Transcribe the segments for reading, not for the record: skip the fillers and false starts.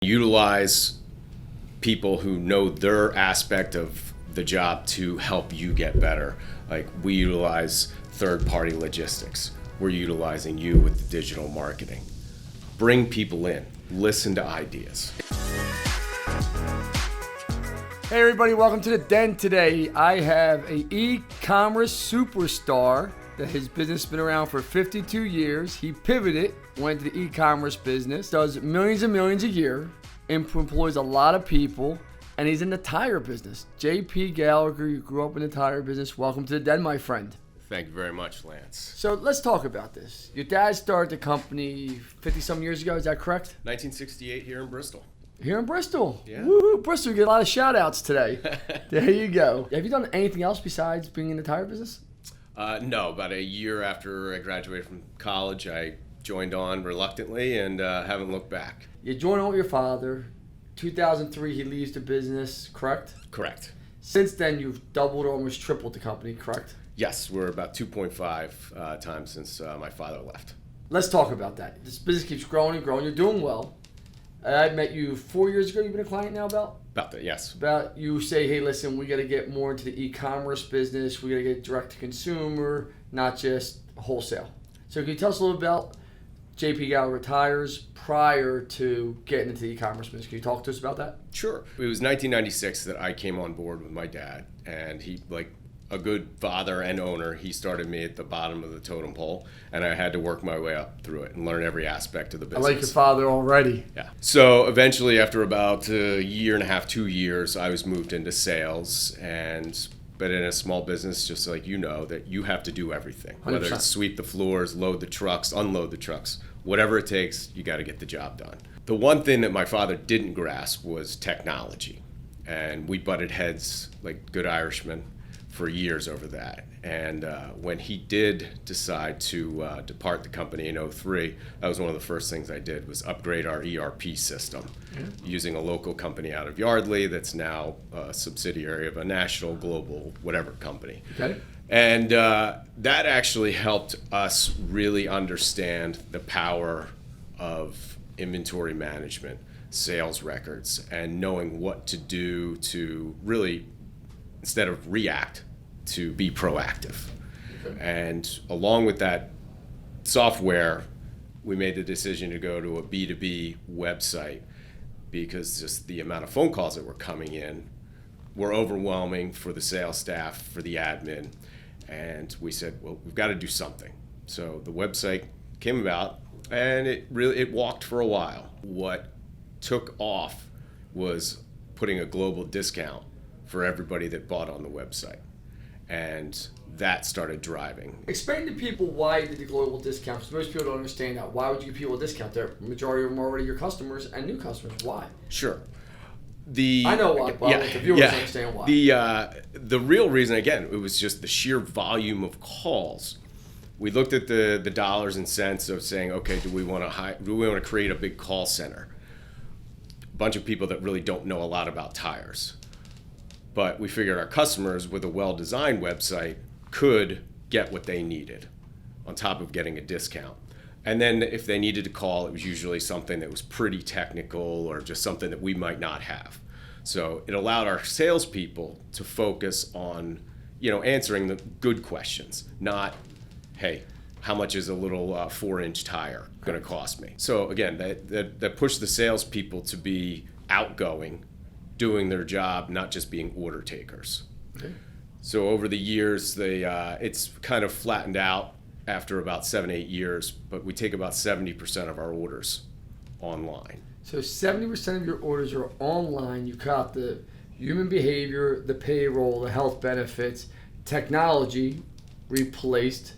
Utilize people who know their aspect of the job to help you get better. Like we utilize third-party logistics. We're utilizing you with the digital marketing. Bring people in, listen to ideas. Hey everybody, welcome to the Den. Today I have an e-commerce superstar that his business has been around for 52 years. He pivoted, went to the e-commerce business, does millions and millions a year, employs a lot of people, and he's in the tire business. JP Gallagher, you grew up in the tire business. Welcome to the Den, my friend. Thank you very much, Lance. So let's talk about this. Your dad started the company 50-some years ago, is that correct? 1968 here in Bristol. Here in Bristol. Yeah. Woo, Bristol, you get a lot of shout outs today. There you go. Have you done anything else besides being in the tire business? No, about a year after I graduated from college, I joined on reluctantly and haven't looked back. You joined on with your father. 2003, he leaves the business, correct? Correct. Since then, you've doubled or almost tripled the company, correct? Yes, we're about 2.5 times since my father left. Let's talk about that. This business keeps growing and growing. You're doing well. I met you 4 years ago. You've been a client now about? About that, yes. About you say, hey, listen, we got to get more into the e-commerce business. We got to get direct to consumer, not just wholesale. So can you tell us a little about JP Gallagher Tires prior to getting into the e-commerce business? Can you talk to us about that? Sure. It was 1996 that I came on board with my dad, and he, like a good father and owner, he started me at the bottom of the totem pole, and I had to work my way up through it and learn every aspect of the business. I like your father already. Yeah. So eventually, after about a year and a half, 2 years, I was moved into sales, but in a small business, just like you know, that you have to do everything. 100%. Whether it's sweep the floors, load the trucks, unload the trucks, whatever it takes, you got to get the job done. The one thing that my father didn't grasp was technology, and we butted heads like good Irishmen for years over that. And when he did decide to depart the company in 2003, that was one of the first things I did was upgrade our ERP system using a local company out of Yardley that's now a subsidiary of a national, global, whatever company. Okay. And that actually helped us really understand the power of inventory management, sales records, and knowing what to do to really, instead of react, to be proactive. Okay. And along with that software, we made the decision to go to a B2B website because just the amount of phone calls that were coming in were overwhelming for the sales staff, for the admin. And we said, well, we've got to do something. So the website came about, and it walked for a while. What took off was putting a global discount for everybody that bought on the website. And that started driving. Explain to people why you did the global discount, because most people don't understand that. Why would you give people a discount? The majority of them are already your customers and new customers. Why? Sure. I know why, but the viewers understand why. The real reason, again, it was just the sheer volume of calls. We looked at the dollars and cents of saying, okay, do we want to create a big call center? A bunch of people that really don't know a lot about tires. But we figured our customers with a well-designed website could get what they needed on top of getting a discount. And then if they needed to call, it was usually something that was pretty technical or just something that we might not have. So it allowed our salespeople to focus on, answering the good questions, not, hey, how much is a little 4-inch tire going to cost me? So again, that pushed the salespeople to be outgoing, doing their job, not just being order takers. Okay. So over the years, it's kind of flattened out after about 7-8 years, but we take about 70% of our orders online. So 70% of your orders are online. You cut out the human behavior, the payroll, the health benefits. Technology replaced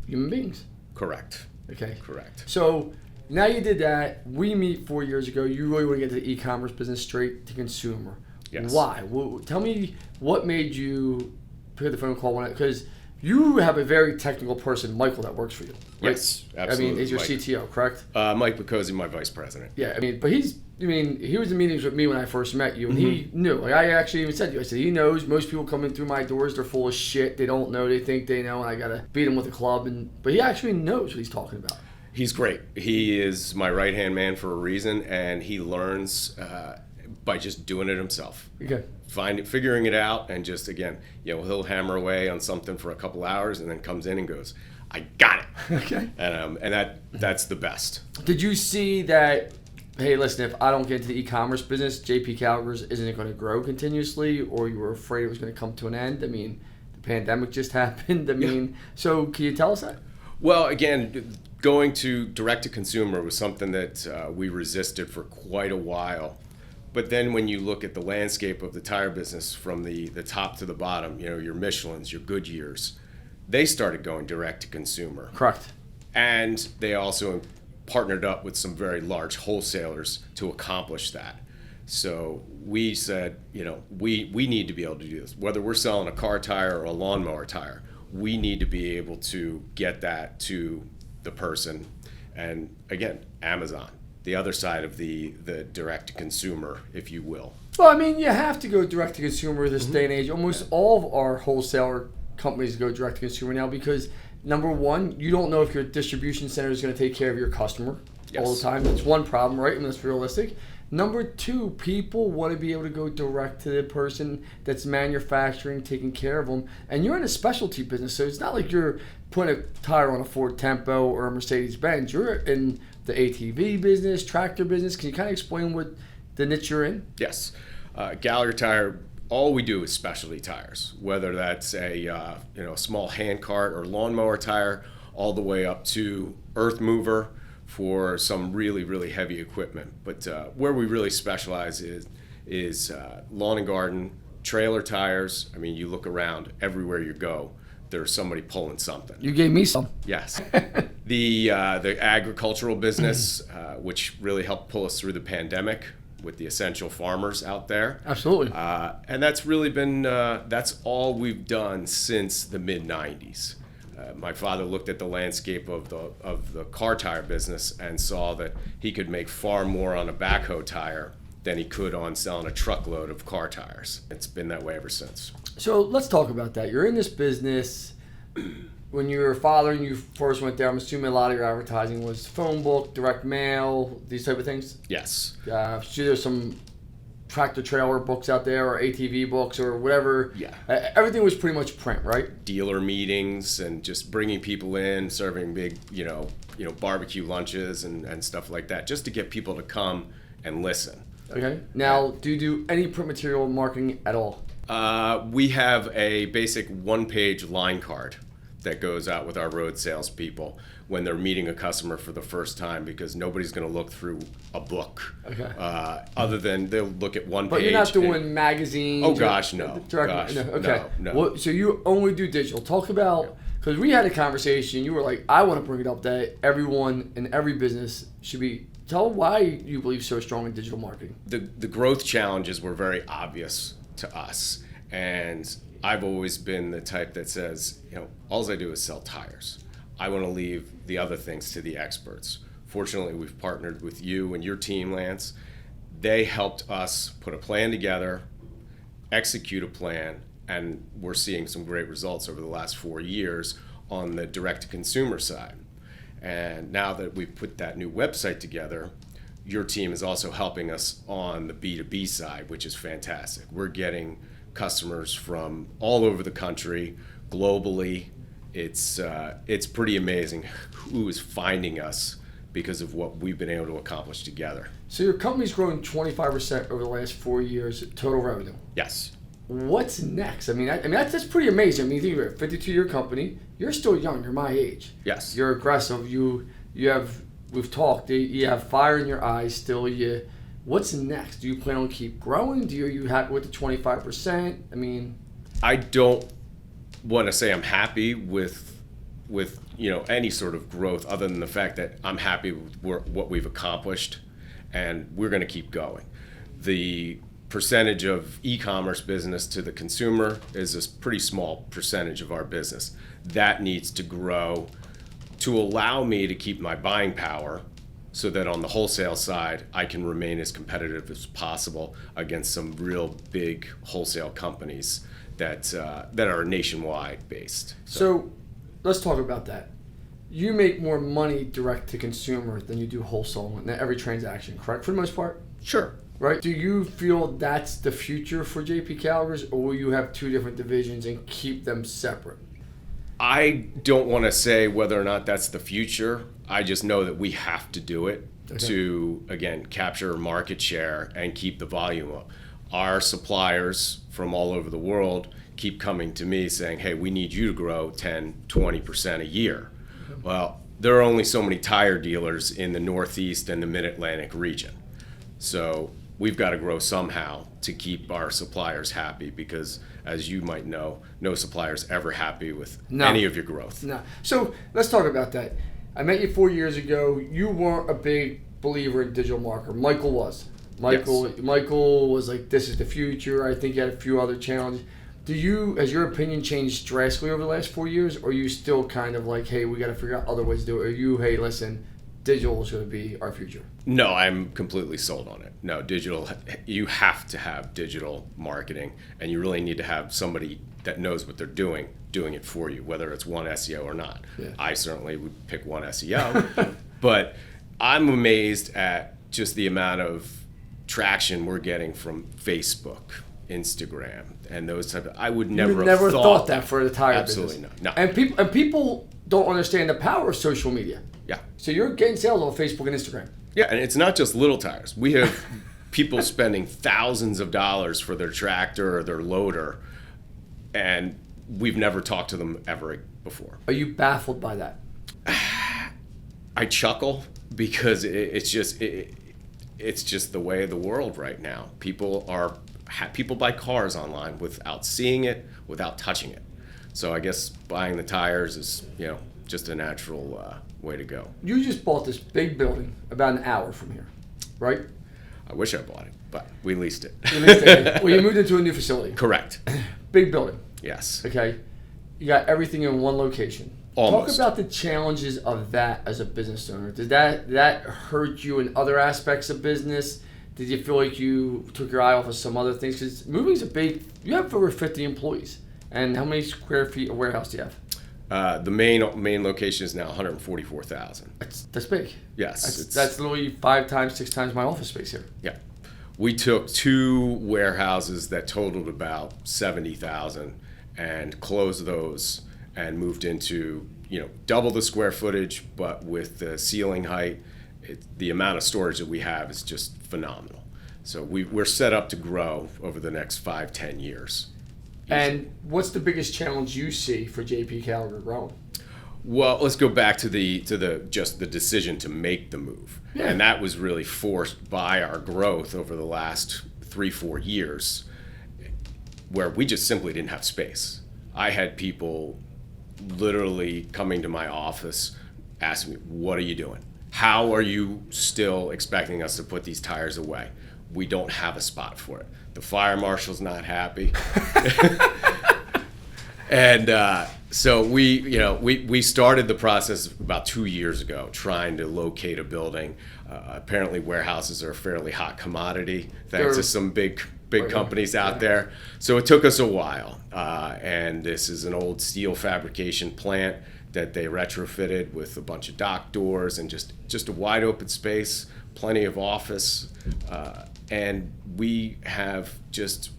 human beings. Correct. Okay. Correct. So now you did that. We meet 4 years ago. You really want to get to the e-commerce business straight to consumer. Yes. Why? Tell me what made you pick up the phone and call one. Because you have a very technical person, Michael, that works for you. Right? Yes, absolutely. He's your CTO, correct? Mike Bacozzi, my vice president. Yeah, but he was in meetings with me when I first met you, and he knew. Like, I actually even said to you, I said, he knows most people coming through my doors, they're full of shit. They don't know. They think they know, and I got to beat them with a club. But he actually knows what he's talking about. He's great. He is my right-hand man for a reason, and he learns by just doing it himself. Okay. Figuring it out, and just, again, he'll hammer away on something for a couple hours and then comes in and goes, I got it. Okay. And that's the best. Did you see that, hey, listen, if I don't get into the e-commerce business, JP Gallagher isn't going to grow continuously, or you were afraid it was going to come to an end? I mean, the pandemic just happened. So can you tell us that? Well, again, going to direct-to-consumer was something that we resisted for quite a while. But then when you look at the landscape of the tire business from the top to the bottom, your Michelins, your Goodyears, they started going direct-to-consumer. Correct. And they also partnered up with some very large wholesalers to accomplish that. So we said, we need to be able to do this. Whether we're selling a car tire or a lawnmower tire, we need to be able to get that to the person. And again, Amazon, the other side of the direct-to-consumer, if you will. Well, I mean, you have to go direct-to-consumer this day and age. Almost all of our wholesaler companies go direct-to-consumer now because, number one, you don't know if your distribution center is going to take care of your customer all the time. That's one problem, right? And that's realistic. Number two, people want to be able to go direct to the person that's manufacturing, taking care of them. And you're in a specialty business, so it's not like you're putting a tire on a Ford Tempo or a Mercedes-Benz. You're in the ATV business, tractor business. Can you kind of explain what the niche you're in? Yes. Gallagher Tire, all we do is specialty tires, whether that's a small hand cart or lawnmower tire, all the way up to earth mover for some really, really heavy equipment. But where we really specialize is lawn and garden, trailer tires. I mean, you look around everywhere you go, there's somebody pulling something. You gave me some. Yes. The agricultural business, which really helped pull us through the pandemic with the essential farmers out there. Absolutely. And that's really been, that's all we've done since the mid-90s. My father looked at the landscape of the car tire business and saw that he could make far more on a backhoe tire than he could on selling a truckload of car tires. It's been that way ever since. So let's talk about that. You're in this business. When you were a father and you first went there, I'm assuming a lot of your advertising was phone book, direct mail, these type of things? Yes. So there's some tractor trailer books out there or ATV books or whatever. Yeah. Everything was pretty much print, right? Dealer meetings and just bringing people in, serving big, barbecue lunches and stuff like that, just to get people to come and listen. Okay. Now, do you do any print material marketing at all? We have a basic one-page line card that goes out with our road salespeople when they're meeting a customer for the first time, because nobody's going to look through a book. Okay. Other than they'll look at one page. But you're not doing magazines? Oh, gosh, no. Gosh, no. Okay. No. Well, so you only do digital. Talk about, because we had a conversation, you were like, I want to bring it up that everyone in every business should be, tell why you believe so strong in digital marketing. The growth challenges were very obvious to us. And I've always been the type that says, all I do is sell tires. I want to leave the other things to the experts. Fortunately, we've partnered with you and your team, Lance. They helped us put a plan together, execute a plan, and we're seeing some great results over the last 4 years on the direct-to-consumer side. And now that we've put that new website together, your team is also helping us on the B2B side, which is fantastic. We're getting customers from all over the country, globally. It's pretty amazing who is finding us because of what we've been able to accomplish together. So your company's grown 25% over the last 4 years total revenue. Yes. What's next? I mean, that's pretty amazing. I mean, think about it, 52-year company. You're still young. You're my age. Yes. You're aggressive. You have. We've talked. You have fire in your eyes still. What's next? Do you plan on keep growing? Are you happy with the 25%? I mean, I don't want to say I'm happy with any sort of growth, other than the fact that I'm happy with what we've accomplished, and we're going to keep going. The percentage of e-commerce business to the consumer is a pretty small percentage of our business. That needs to grow to allow me to keep my buying power, so that on the wholesale side, I can remain as competitive as possible against some real big wholesale companies that are nationwide based. So let's talk about that. you make more money direct to consumer than you do wholesale in every transaction, correct? For the most part? Sure. Right? Do you feel that's the future for JP Gallagher's, or will you have two different divisions and keep them separate? I don't want to say whether or not that's the future. I just know that we have to do it to, again, capture market share and keep the volume up. Our suppliers from all over the world keep coming to me saying, hey, we need you to grow 10, 20% a year. Well, there are only so many tire dealers in the Northeast and the Mid-Atlantic region. So we've got to grow somehow to keep our suppliers happy because, as you might know, no supplier's ever happy with any of your growth. No. So let's talk about that. I met you 4 years ago. You weren't a big believer in digital marketing. Michael was. Michael was like, this is the future. I think you had a few other challenges. Has your opinion changed drastically over the last 4 years, or are you still kind of like, hey, we got to figure out other ways to do it? Or are you, hey, listen, digital is going to be our future? No, I'm completely sold on it. No, digital, you have to have digital marketing, and you really need to have somebody that knows what they're doing it for you, whether it's one SEO or not. Yeah. I certainly would pick one SEO, but I'm amazed at just the amount of traction we're getting from Facebook, Instagram, and those type of. I would never have thought that for the tire business. Absolutely not. No. And people don't understand the power of social media. Yeah. So you're getting sales on Facebook and Instagram. Yeah, and it's not just little tires. We have people spending thousands of dollars for their tractor or their loader, and we've never talked to them ever before. Are you baffled by that? I chuckle because it's just the way of the world right now. People buy cars online without seeing it, without touching it. So I guess buying the tires is, just a natural way to go. You just bought this big building about an hour from here, right? I wish I bought it, but we leased it. Well, you moved into a new facility. Correct. Big building. Yes. Okay. You got everything in one location. Almost. Talk about the challenges of that as a business owner. Did that hurt you in other aspects of business? Did you feel like you took your eye off of some other things? Because moving is you have over 50 employees. And how many square feet of warehouse do you have? The main location is now 144,000. That's big. Yes. That's literally 5 times, 6 times my office space here. Yeah. We took 2 warehouses that totaled about 70,000 and closed those and moved into, double the square footage, but with the ceiling height, the amount of storage that we have is just phenomenal. So we're set up to grow over the next 5-10 years. And what's the biggest challenge you see for JP Gallagher growing? Well, let's go back to the decision to make the move. Yeah. And that was really forced by our growth over the last 3-4 years, where we just simply didn't have space. I had people literally coming to my office asking me, what are you doing? How are you still expecting us to put these tires away? We don't have a spot for it. The fire marshal's not happy. And so we started the process about 2 years ago trying to locate a building. Apparently warehouses are a fairly hot commodity thanks to some big companies out there. So it took us a while. And this is an old steel fabrication plant that they retrofitted with a bunch of dock doors and just a wide open space, plenty of office. And we have just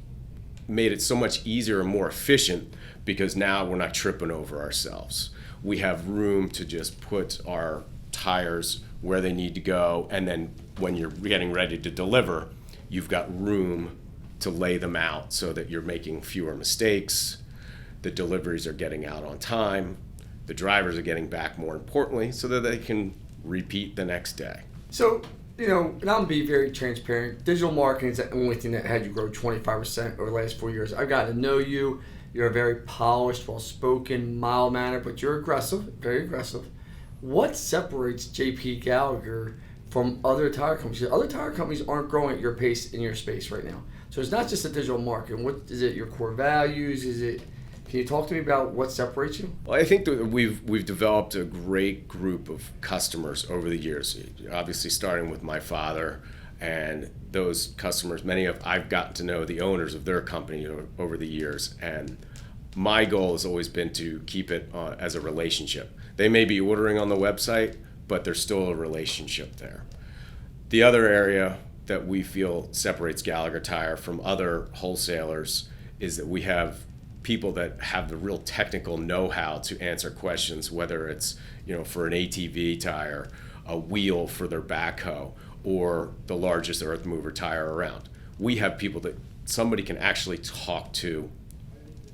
made it so much easier and more efficient because now we're not tripping over ourselves. We have room to just put our tires where they need to go, and then when you're getting ready to deliver, you've got room to lay them out so that you're making fewer mistakes, the deliveries are getting out on time, the drivers are getting back, more importantly, so that they can repeat the next day. So, and I'm going to be very transparent. Digital marketing is the only thing that had you grow 25% over the last 4 years. I've gotten to know you. You're a very polished, well-spoken, mild-mannered, but you're aggressive, very aggressive. What separates JP Gallagher from other tire companies? Other tire companies aren't growing at your pace in your space right now. So it's not just a digital marketing. What is it? Your core values? Can you talk to me about what separates you? Well, I think that we've developed a great group of customers over the years. Obviously, starting with my father, and those customers, I've gotten to know the owners of their company over the years, and My goal has always been to keep it as a relationship. They may be ordering on the website, but there's still a relationship there. The other area that we feel separates Gallagher Tire from other wholesalers is that we have people that have the real technical know-how to answer questions, whether it's, for an ATV tire, a wheel for their backhoe, or the largest earth mover tire around. We have people that somebody can actually talk to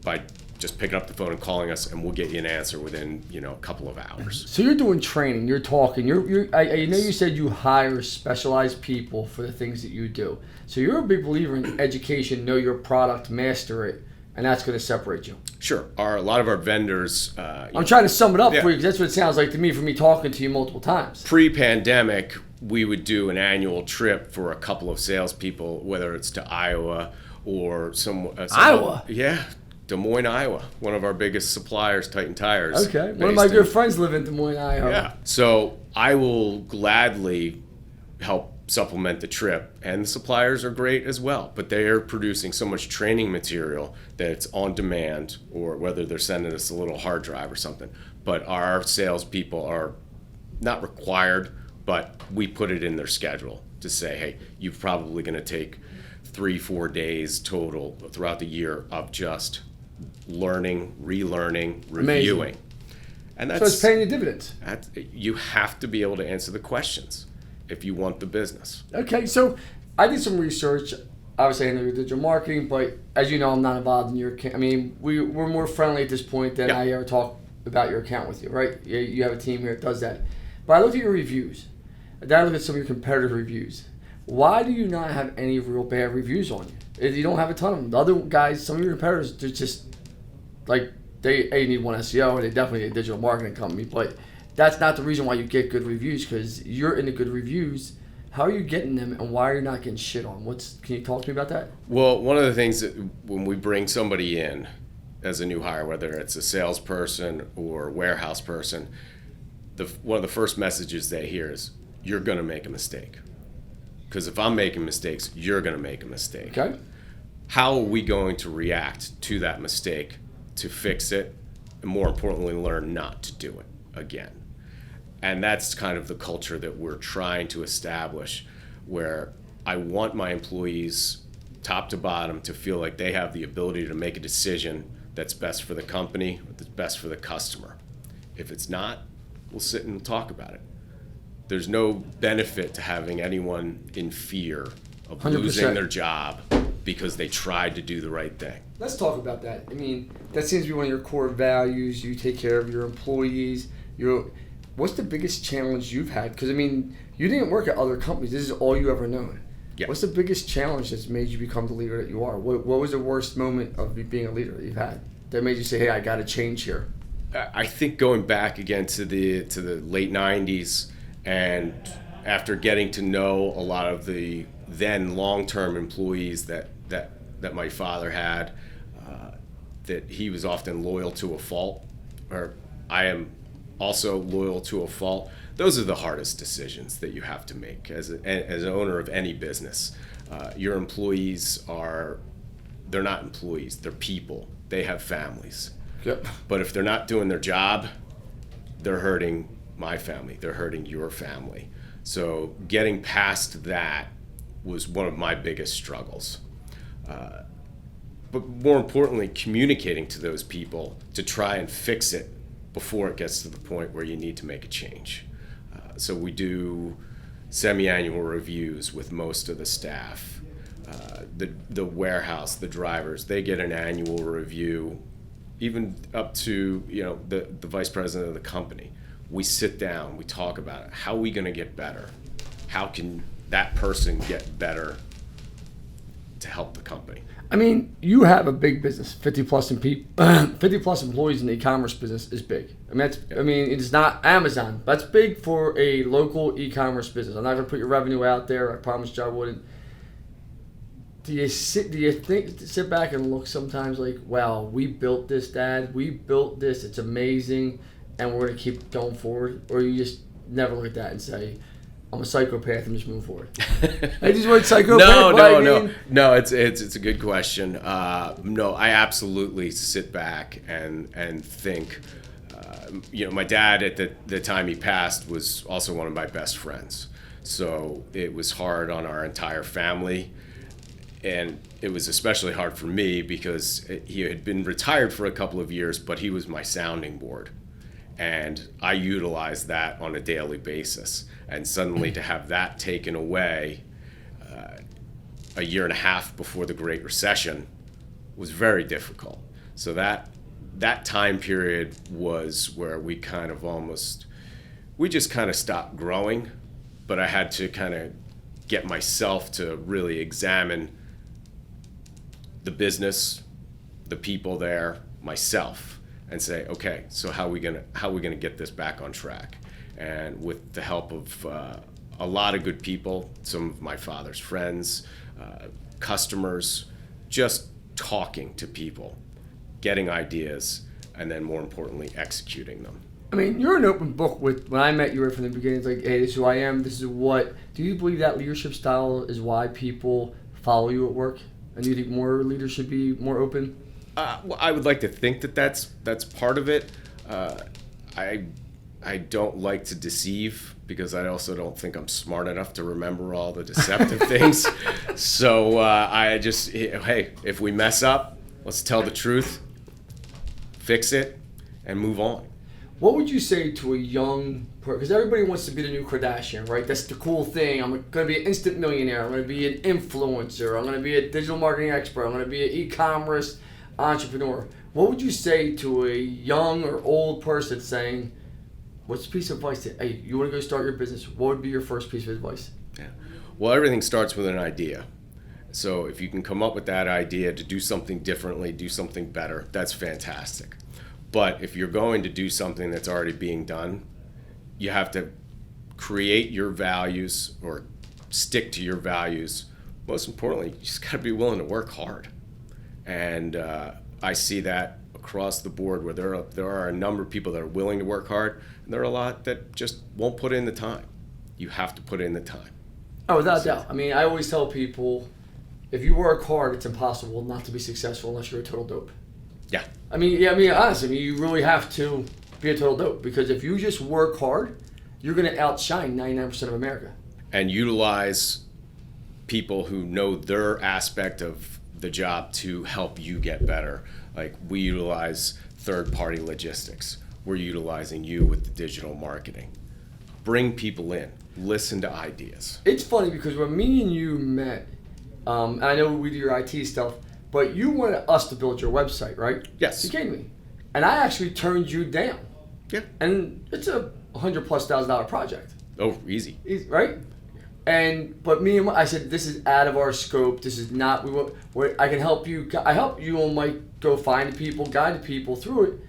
by just picking up the phone and calling us, and we'll get you an answer within a couple of hours. So you're doing training, you're talking, I know you said you hire specialized people for the things that you do. So you're a big believer in education, know your product, master it, and that's going to separate you. Sure. A lot of our vendors... I'm trying to sum it up for you, because that's what it sounds like to me from me talking to you multiple times. Pre-pandemic, we would do an annual trip for a couple of salespeople, whether it's to Iowa or some Iowa? Yeah. Des Moines, Iowa, one of our biggest suppliers, Titan Tires. Okay, one of my good friends live in Des Moines, Iowa. Yeah, so I will gladly help supplement the trip, and the suppliers are great as well, but they are producing so much training material that it's on demand, or whether they're sending us a little hard drive or something. But our salespeople are not required, but we put it in their schedule to say, hey, you're probably going to take 3-4 days total throughout the year of just learning, relearning, reviewing. Amazing. And that's, so it's paying the dividends. You have to be able to answer the questions if you want the business. Okay, so I did some research. Obviously, I know you did your marketing, but as you know, I'm not involved in your account. I mean, we're more friendly at this point than I ever talk about your account with you, right? You have a team here that does that. But I looked at your reviews. Then I looked at some of your competitive reviews. Why do you not have any real bad reviews on you? You don't have a ton of them. The other guys, some of your competitors, they're just like they need one SEO, and they definitely need a digital marketing company. But that's not the reason why you get good reviews, because you're in the good reviews. How are you getting them, and why are you not getting shit on? Can you talk to me about that? Well, one of the things that when we bring somebody in as a new hire, whether it's a salesperson or warehouse person, one of the first messages they hear is, you're going to make a mistake. Because if I'm making mistakes, you're going to make a mistake. Okay. How are we going to react to that mistake to fix it, and more importantly, learn not to do it again? And that's kind of the culture that we're trying to establish, where I want my employees, top to bottom, to feel like they have the ability to make a decision that's best for the company, that's best for the customer. If it's not, we'll sit and talk about it. There's no benefit to having anyone in fear of 100%. losing their job because they tried to do the right thing. Let's talk about that. I mean, that seems to be one of your core values. You take care of your employees. What's the biggest challenge you've had? Because, I mean, you didn't work at other companies. This is all you ever known. Yeah. What's the biggest challenge that's made you become the leader that you are? What was the worst moment of being a leader that you've had that made you say, hey, I got to change here? I think going back again to the late 90s, and after getting to know a lot of the then long-term employees that my father had, that he was often loyal to a fault, or I am also loyal to a fault. Those are the hardest decisions that you have to make as an owner of any business. Your employees they're not employees, they're people. They have families. Yep. But if they're not doing their job, they're hurting my family, they're hurting your family. So getting past that was one of my biggest struggles. But more importantly, communicating to those people to try and fix it before it gets to the point where you need to make a change. So we do semi-annual reviews with most of the staff. The warehouse, the drivers, they get an annual review, even up to the vice president of the company. We sit down, we talk about it. How are we going to get better? How can that person get better to help the company? I mean, you have a big business, 50 plus employees in the e-commerce business is big. I mean, it's not Amazon. That's big for a local e-commerce business. I'm not going to put your revenue out there. I promised you I wouldn't. Do you sit back and look sometimes like, wow, we built this, Dad. We built this. It's amazing, and we're going to keep going forward? Or you just never look at that and say, I'm a psychopath. I'm just moving forward. I just went psychopath. No. It's a good question. No, I absolutely sit back and think. My dad at the time he passed was also one of my best friends. So it was hard on our entire family. And it was especially hard for me because he had been retired for a couple of years, but he was my sounding board. And I utilized that on a daily basis. And suddenly to have that taken away a year and a half before the Great Recession was very difficult. So that time period was where we just kind of stopped growing. But I had to kind of get myself to really examine the business, the people there, myself, and say, okay, so how are we gonna get this back on track? And with the help of a lot of good people, some of my father's friends, customers, just talking to people, getting ideas, and then more importantly, executing them. I mean, you're an open book with, when I met you right from the beginning, it's like, hey, this is who I am, this is what. Do you believe that leadership style is why people follow you at work? And do you think more leaders should be more open? Well, I would like to think that's part of it. I don't like to deceive because I also don't think I'm smart enough to remember all the deceptive things. So I just, hey, if we mess up, let's tell the truth, fix it, and move on. What would you say to a young person? Because everybody wants to be the new Kardashian, right? That's the cool thing. I'm going to be an instant millionaire. I'm going to be an influencer. I'm going to be a digital marketing expert. I'm going to be an e-commerce entrepreneur. What would you say to a young or old person saying, what's a piece of advice? Hey, you want to go start your business. What would be your first piece of advice? Yeah. Well, everything starts with an idea. So if you can come up with that idea to do something differently, do something better, that's fantastic. But if you're going to do something that's already being done, you have to create your values or stick to your values. Most importantly, you just got to be willing to work hard. And I see that across the board where there are a number of people that are willing to work hard, and there are a lot that just won't put in the time. You have to put in the time. Oh, without doubt. I mean, I always tell people, if you work hard, it's impossible not to be successful unless you're a total dope. Yeah. I mean, honestly, you really have to be a total dope because if you just work hard, you're going to outshine 99% of America. And utilize people who know their aspect of the job to help you get better. Like we utilize third-party logistics. We're utilizing you with the digital marketing. Bring people in. Listen to ideas. It's funny because when me and you met, and I know we do your IT stuff, but you wanted us to build your website, right? Yes. You came to me. And I actually turned you down. Yeah. And it's a $100,000+ project. Oh, easy. Right? But I said, this is out of our scope. This is not, I can help you. I help you and Mike go find people, guide people through it.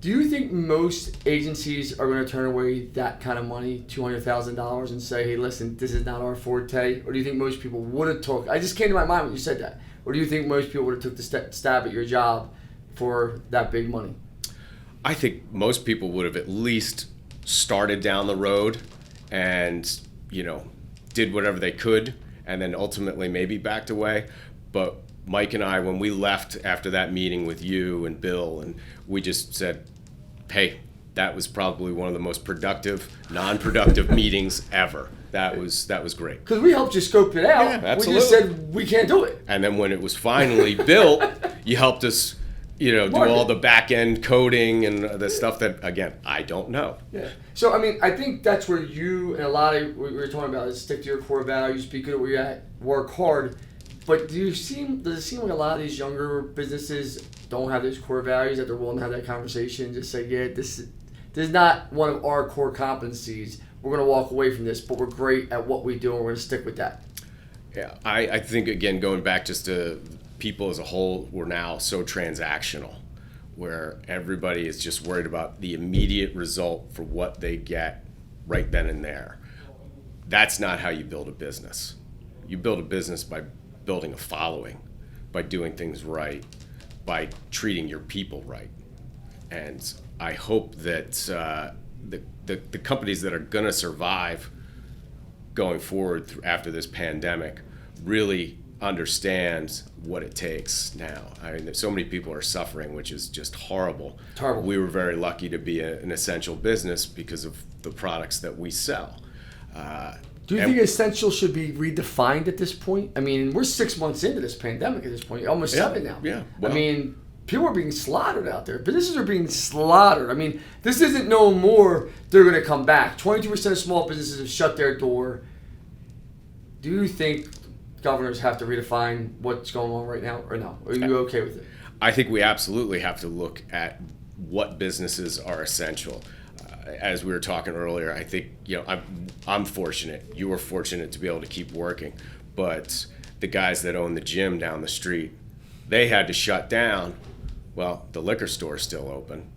Do you think most agencies are going to turn away that kind of money, $200,000, and say, hey, listen, this is not our forte? Or do you think most people would have took, I just came to my mind when you said that. Or do you think most people would have took the stab at your job for that big money? I think most people would have at least started down the road and, did whatever they could and then ultimately maybe backed away. But Mike and I, when we left after that meeting with you and Bill, and we just said, hey, that was probably one of the most productive, non-productive meetings ever. That was great. Because we helped you scope it out. Yeah, absolutely. We just said we can't do it. And then when it was finally built, you helped us, do all the back-end coding and the stuff that, again, I don't know. Yeah. So, I mean, I think that's where you and a lot of what we were talking about is stick to your core values, be good at where you're at, work hard. But does it seem like a lot of these younger businesses don't have those core values, that they're willing to have that conversation and just say, yeah, this is not one of our core competencies. We're going to walk away from this, but we're great at what we do, and we're going to stick with that. Yeah, I think, again, going back just to people as a whole, we're now so transactional, where everybody is just worried about the immediate result for what they get right then and there. That's not how you build a business. You build a business by building a following, by doing things right, by treating your people right. And I hope that the companies that are going to survive going forward after this pandemic really understands what it takes now. I mean, so many people are suffering, which is just horrible. Terrible. We were very lucky to be an essential business because of the products that we sell. Do you think essential should be redefined at this point? I mean, we're 6 months into this pandemic at this point, almost 7 now. Yeah. Well, I mean, people are being slaughtered out there. Businesses are being slaughtered. I mean, this isn't no more they're going to come back. 22% of small businesses have shut their door. Do you think governors have to redefine what's going on right now, or no? Are you okay with it? I think we absolutely have to look at what businesses are essential. As we were talking earlier, I think, I'm fortunate. You were fortunate to be able to keep working, but the guys that own the gym down the street, they had to shut down. Well, the liquor store is still open.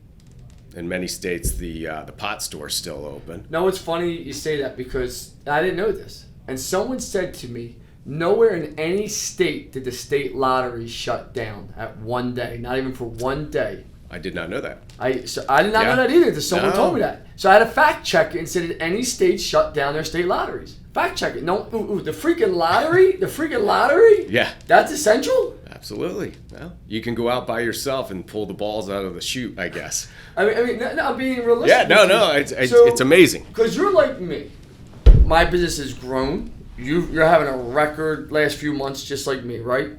In many states, the pot store is still open. No, it's funny you say that because I didn't know this, and someone said to me, nowhere in any state did the state lottery shut down at one day, not even for one day. I did not know that. I did not know that either until someone told me that. So I had to fact check it and said, did any state shut down their state lotteries? Fact check it. No, the freaking lottery? The freaking lottery? Yeah. That's essential? Absolutely. Well, you can go out by yourself and pull the balls out of the chute, I guess. I mean, no, I'm being realistic. Yeah, no, it's amazing. Because you're like me. My business has grown. You're having a record last few months just like me, right?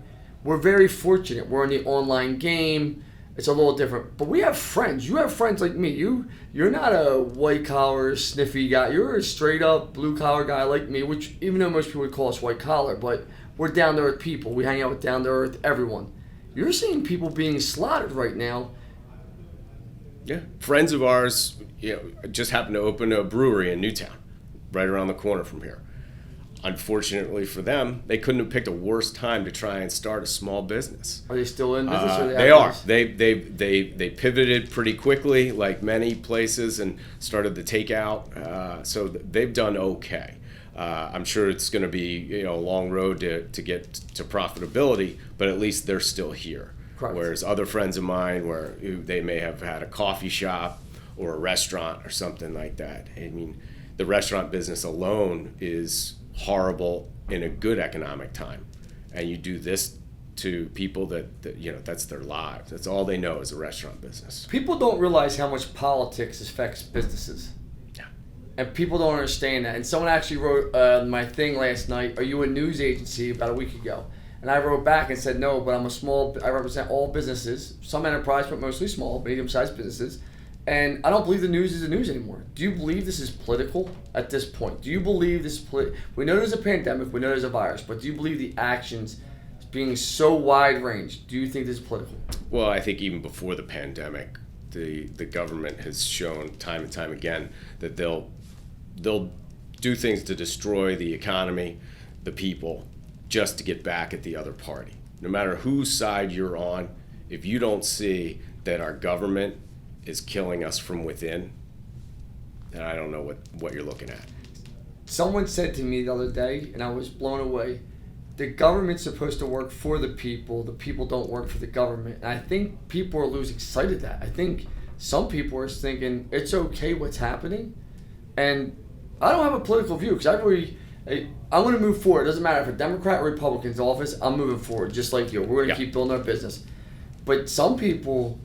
We're very fortunate. We're in the online game. It's a little different. But we have friends. You have friends like me. You're not a white-collar, sniffy guy. You're a straight-up, blue-collar guy like me, which even though most people would call us white-collar, but we're down-to-earth people. We hang out with down-to-earth everyone. You're seeing people being slaughtered right now. Yeah. Friends of ours just happened to open a brewery in Newtown, right around the corner from here. Unfortunately for them, they couldn't have picked a worse time to try and start a small business. Are they still in business? Or They are. They pivoted pretty quickly, like many places, and started the takeout. So they've done okay. I'm sure it's going to be a long road to get to profitability, but at least they're still here. Correct. Whereas other friends of mine, where they may have had a coffee shop or a restaurant or something like that. I mean, the restaurant business alone is horrible in a good economic time, and you do this to people that that's their lives. That's all they know is the restaurant business. People don't realize how much politics affects businesses. Yeah. And people don't understand that. And someone actually wrote my thing last night, are you a news agency, about a week ago? And I wrote back and said, no, but I represent all businesses, some enterprise, but mostly small, medium-sized businesses. And I don't believe the news is the news anymore. Do you believe this is political at this point? Do you believe this is we know there's a pandemic, we know there's a virus, but do you believe the actions being so wide range, do you think this is political? Well, I think even before the pandemic, the government has shown time and time again that they'll do things to destroy the economy, the people, just to get back at the other party. No matter whose side you're on, if you don't see that our government is killing us from within, then I don't know what you're looking at. Someone said to me the other day, and I was blown away, the government's supposed to work for the people don't work for the government. And I think people are losing sight of that. I think some people are thinking it's okay what's happening. And I don't have a political view, because I'm going to move forward. It doesn't matter if a Democrat or Republican's in office, I'm moving forward, just like you. We're going to keep building our business. But some people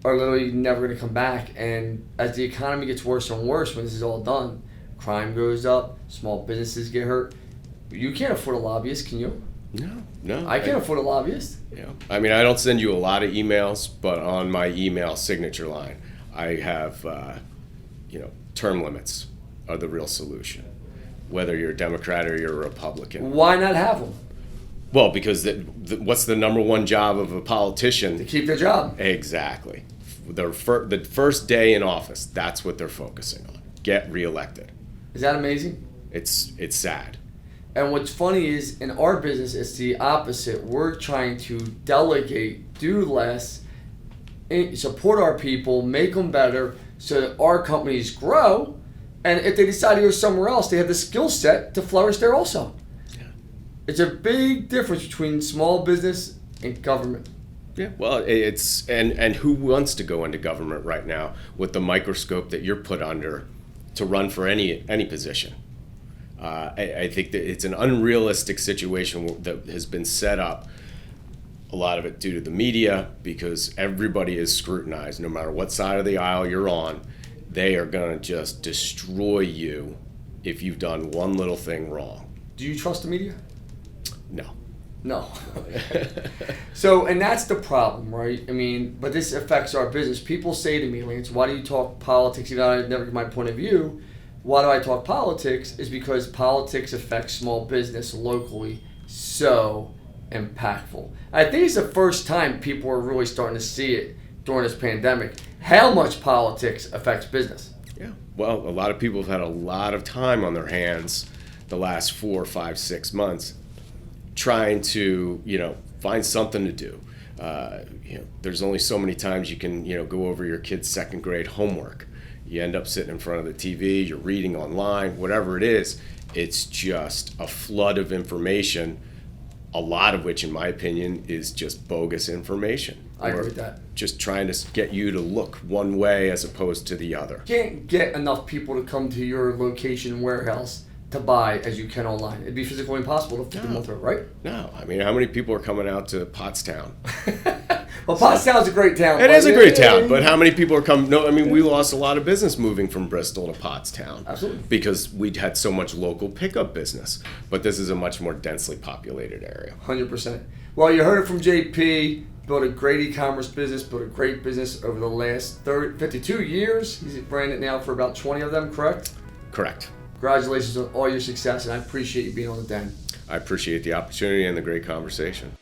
are literally never going to come back, and as the economy gets worse and worse when this is all done, crime goes up, small businesses get hurt. You can't afford a lobbyist, can you? No. I can't afford a lobbyist. Yeah. I mean, I don't send you a lot of emails, but on my email signature line, I have, term limits are the real solution, whether you're a Democrat or you're a Republican. Why not have them? Well, because what's the number one job of a politician? To keep their job. Exactly. The first day in office, that's what they're focusing on. Get reelected. Is that amazing? It's sad. And what's funny is, in our business, it's the opposite. We're trying to delegate, do less, support our people, make them better, so that our companies grow. And if they decide to go somewhere else, they have the skill set to flourish there also. Yeah. It's a big difference between small business and government. Yeah, well, it's and who wants to go into government right now with the microscope that you're put under to run for any position? I think that it's an unrealistic situation that has been set up. A lot of it due to the media, because everybody is scrutinized. No matter what side of the aisle you're on, they are going to just destroy you if you've done one little thing wrong. Do you trust the media? No. No. So, and that's the problem, right? I mean, but this affects our business. People say to me, Lance, why do you talk politics? You know, I never give my point of view. Why do I talk politics? Is because politics affects small business locally so impactful. I think it's the first time people are really starting to see it during this pandemic, how much politics affects business. Yeah. Well, a lot of people have had a lot of time on their hands the last 4, 5, 6 months trying to, find something to do. There's only so many times you can, go over your kid's second grade homework. You end up sitting in front of the TV, you're reading online, whatever it is. It's just a flood of information, a lot of which, in my opinion, is just bogus information. I agree with that. Just trying to get you to look one way as opposed to the other. You can't get enough people to come to your location warehouse to buy as you can online. It'd be physically impossible to fit them all through, right? No. I mean, how many people are coming out to Pottstown? Well, Pottstown's a great town. It is a great town, but how many people are coming? No, I mean, we lost a lot of business moving from Bristol to Pottstown. Absolutely. Because we'd had so much local pickup business. But this is a much more densely populated area. 100%. Well, you heard it from JP. Built a great e-commerce business, built a great business over the last 52 years. He's ran it now for about 20 of them, correct? Correct. Congratulations on all your success, and I appreciate you being on the Den. I appreciate the opportunity and the great conversation.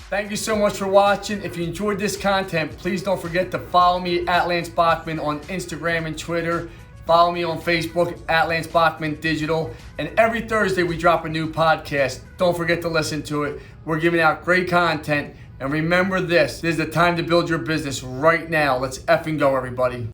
Thank you so much for watching. If you enjoyed this content, please don't forget to follow me at Lance Bachmann on Instagram and Twitter. Follow me on Facebook at Lance Bachmann Digital. And every Thursday we drop a new podcast. Don't forget to listen to it. We're giving out great content. And remember this is the time to build your business right now. Let's effing go, everybody.